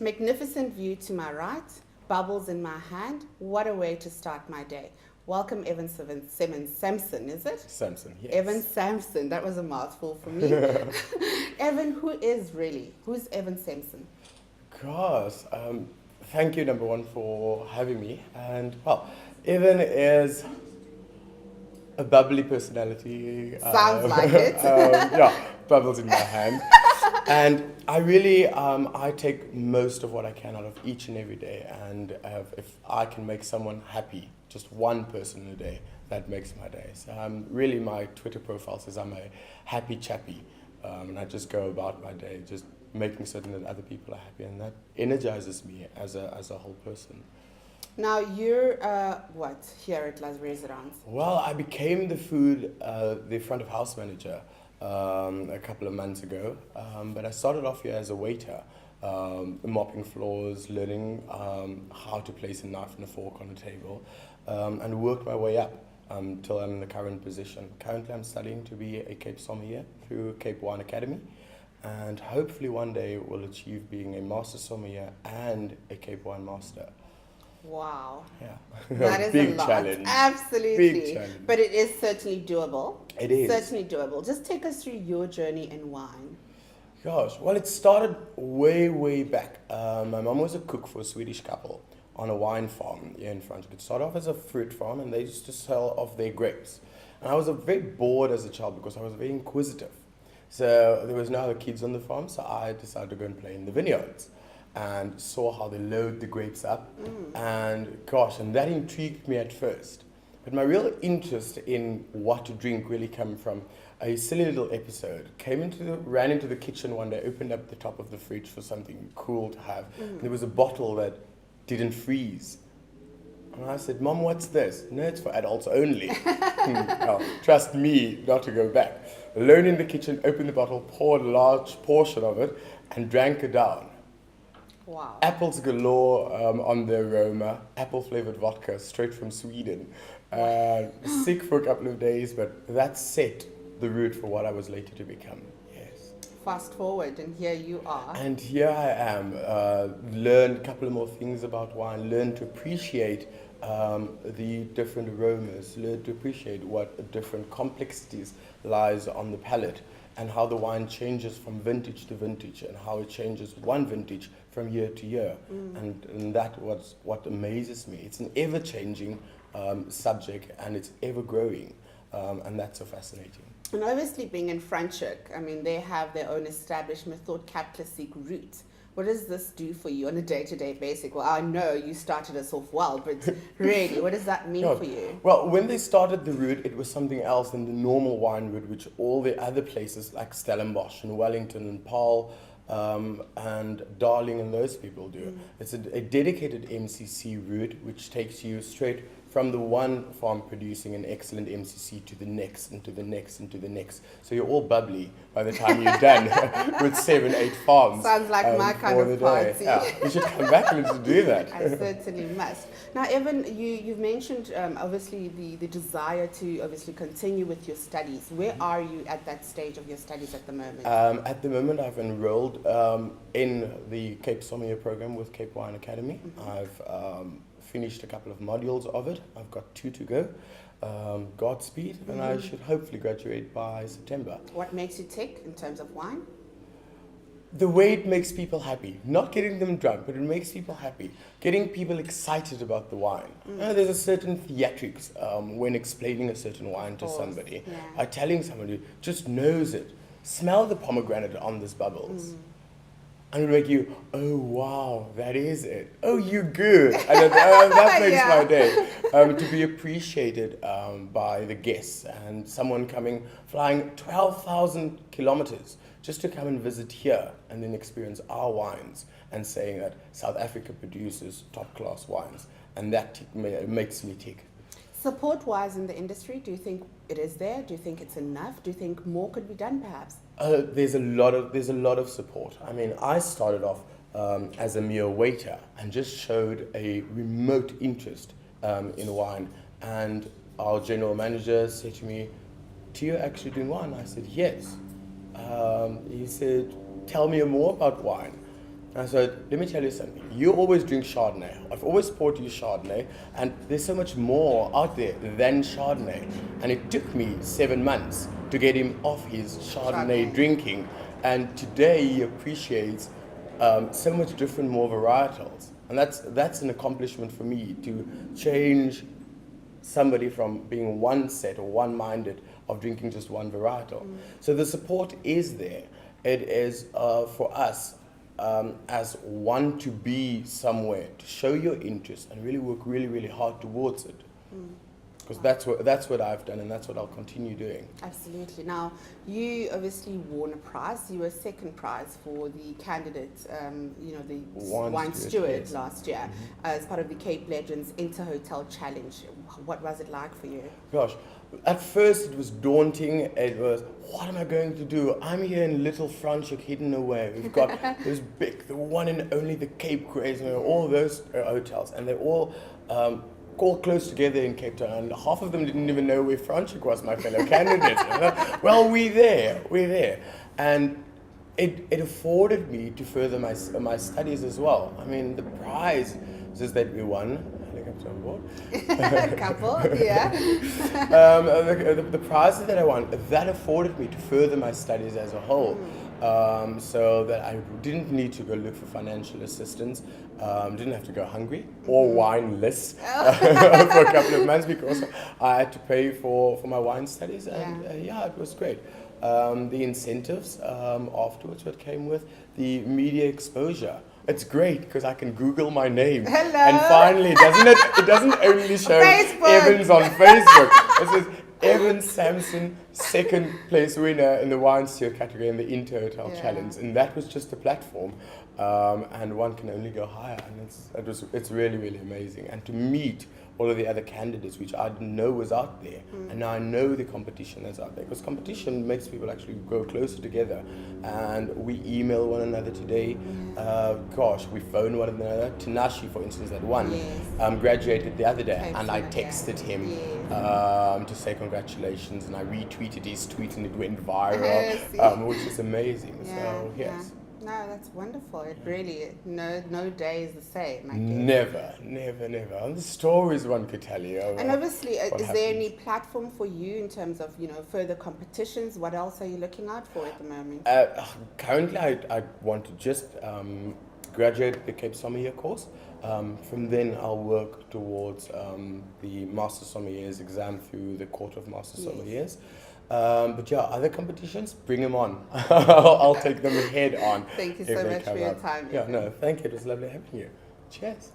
Magnificent view to my right, bubbles in my hand. What a way to start my day. Welcome, Evan Sampson, is it? Sampson, yes. Evan Sampson, that was a mouthful for me. Evan, who's Evan Sampson? Gosh, thank you, number one, for having me. And, well, Evan is a bubbly personality. Sounds like it. Yeah, bubbles in my hand. And I really, I take most of what I can out of each and every day. And if I can make someone happy, just one person a day, that makes my day. So really, my Twitter profile says I'm a happy chappy. And I just go about my day, just making certain that other people are happy. And that energizes me as a whole person. Now, you're what here at Las Residence? Well, I became the front of house manager a couple of months ago, but I started off here as a waiter, mopping floors, learning how to place a knife and a fork on the table, and worked my way up till I'm in the current position. Currently, I'm studying to be a Cape sommelier through Cape Wine Academy, and hopefully one day will achieve being a master sommelier and a Cape Wine master. Wow. Yeah. That is Big a lot. challenge. Absolutely. Big challenge. But it is certainly doable. It is. Certainly doable. Just take us through your journey in wine. Gosh, well, it started way back. My mom was a cook for a Swedish couple on a wine farm here in France. It started off as a fruit farm, and they used to sell off their grapes. And I was very bored as a child because I was very inquisitive. So there was no other kids on the farm, so I decided to go and play in the vineyards and saw how they load the grapes up. And gosh, and that intrigued me at first. But my real interest in what to drink really came from a silly little episode. Ran into the kitchen one day, opened up the top of the fridge for something cool to have. And there was a bottle that didn't freeze. And I said, "Mom, what's this?" "No, it's for adults only." Well, trust me not to go back. Alone in the kitchen, opened the bottle, poured a large portion of it, and drank it down. Wow. Apples galore on the aroma, apple-flavored vodka straight from Sweden. Sick for a couple of days, but that set the route for what I was later to become. Yes. Fast forward, and here you are. And here I am. Learned a couple of more things about wine. Learned to appreciate the different aromas. Learned to appreciate what different complexities lies on the palate, and how the wine changes from vintage to vintage, and how it changes one vintage from year to year. And that was what amazes me. It's an ever-changing subject, and it's ever-growing, and that's so fascinating. And obviously being in Franschhoek, I mean, they have their own established method classique route. What does this do for you on a day-to-day basis? Well, I know you started us off well, but really, what does that mean for you? Well, when they started the route, it was something else than the normal wine route, which all the other places like Stellenbosch and Wellington and Paarl and Darling and those people do. It's a dedicated MCC route, which takes you straight from the one farm producing an excellent MCC to the next and to the next and to the next. So you're all bubbly by the time you're done with 7-8 farms. Sounds like my kind of party. Yeah, you should come back and to do that. I certainly must. Now, Evan, you've mentioned obviously the desire to obviously continue with your studies. Where are you at that stage of your studies at the moment? At the moment, I've enrolled in the Cape Sommelier program with Cape Wine Academy. I've finished a couple of modules of it. I've got 2 to go. Godspeed, and I should hopefully graduate by September. What makes you tick in terms of wine? The way it makes people happy. Not getting them drunk, but it makes people happy. Getting people excited about the wine. There's a certain theatrics when explaining a certain wine to somebody. Yeah. Telling somebody, just knows it. Smell the pomegranate on this bubbles. And it'll make you, oh wow, that is it. Oh, you good. And that makes my day. To be appreciated by the guests, and someone flying 12,000 kilometers just to come and visit here and then experience our wines, and saying that South Africa produces top class wines. And that makes me tick. Support-wise in the industry, do you think it is there? Do you think it's enough? Do you think more could be done perhaps? There's a lot of support. I mean, I started off as a mere waiter and just showed a remote interest in wine. And our general manager said to me, "Do you actually do wine?" I said, "Yes." He said, "Tell me more about wine." I said, let me tell you something. You always drink Chardonnay. I've always poured you Chardonnay, and there's so much more out there than Chardonnay. And it took me 7 months to get him off his Chardonnay drinking. And today he appreciates so much different, more varietals. And that's an accomplishment for me, to change somebody from being one set or one-minded of drinking just one varietal. So the support is there. It is for us as one to be somewhere, to show your interest and really work really, really hard towards it. Because that's what I've done, and that's what I'll continue doing. Absolutely. Now, you obviously won a prize. You were second prize for the candidate, the Wine Steward yes. last year, as part of the Cape Legends Inter-Hotel Challenge. What was it like for you? Gosh, at first it was daunting. It was, what am I going to do? I'm here in Little Franschhoek, hidden away. We've got this big, the one and only, the Cape Craze, all those hotels, and they're all close together in Cape Town, and half of them didn't even know where Franschhoek was, my fellow candidates. Well, we're there. And it afforded me to further my studies as well. I mean, the prize is that we won. On board. Couple, yeah. The prizes that I won, that afforded me to further my studies as a whole. So that I didn't need to go look for financial assistance, didn't have to go hungry or wineless for a couple of months, because I had to pay for my wine studies, and it was great. The incentives afterwards, what came with the media exposure. It's great because I can Google my name. Hello. And finally, it doesn't only show Facebook. Evans on Facebook. It says Evan Sampson, second place winner in the Wine Steward category in the Inter-Hotel Challenge. And that was just a platform. And one can only go higher. And it's really, really amazing. And to meet all of the other candidates, which I didn't know was out there. And now I know the competition that's out there. Because competition makes people actually go closer together. And we email one another today. We phone one another. Tanashi, for instance, that won, graduated the other day. And I texted him to say congratulations. And I retweeted his tweet, and it went viral, which is amazing. So, yes. No, that's wonderful. It really, no day is the same, I Never. guess. And the stories one could tell you. And obviously, is there any platform for you in terms of, further competitions? What else are you looking out for at the moment? Currently, I want to just graduate the Cape Sommelier course. From then, I'll work towards the Master Sommeliers exam through the Court of Master Sommeliers. Other competitions, bring them on. I'll take them head on. Thank you so much for your time. Thank you. It was lovely having you. Cheers.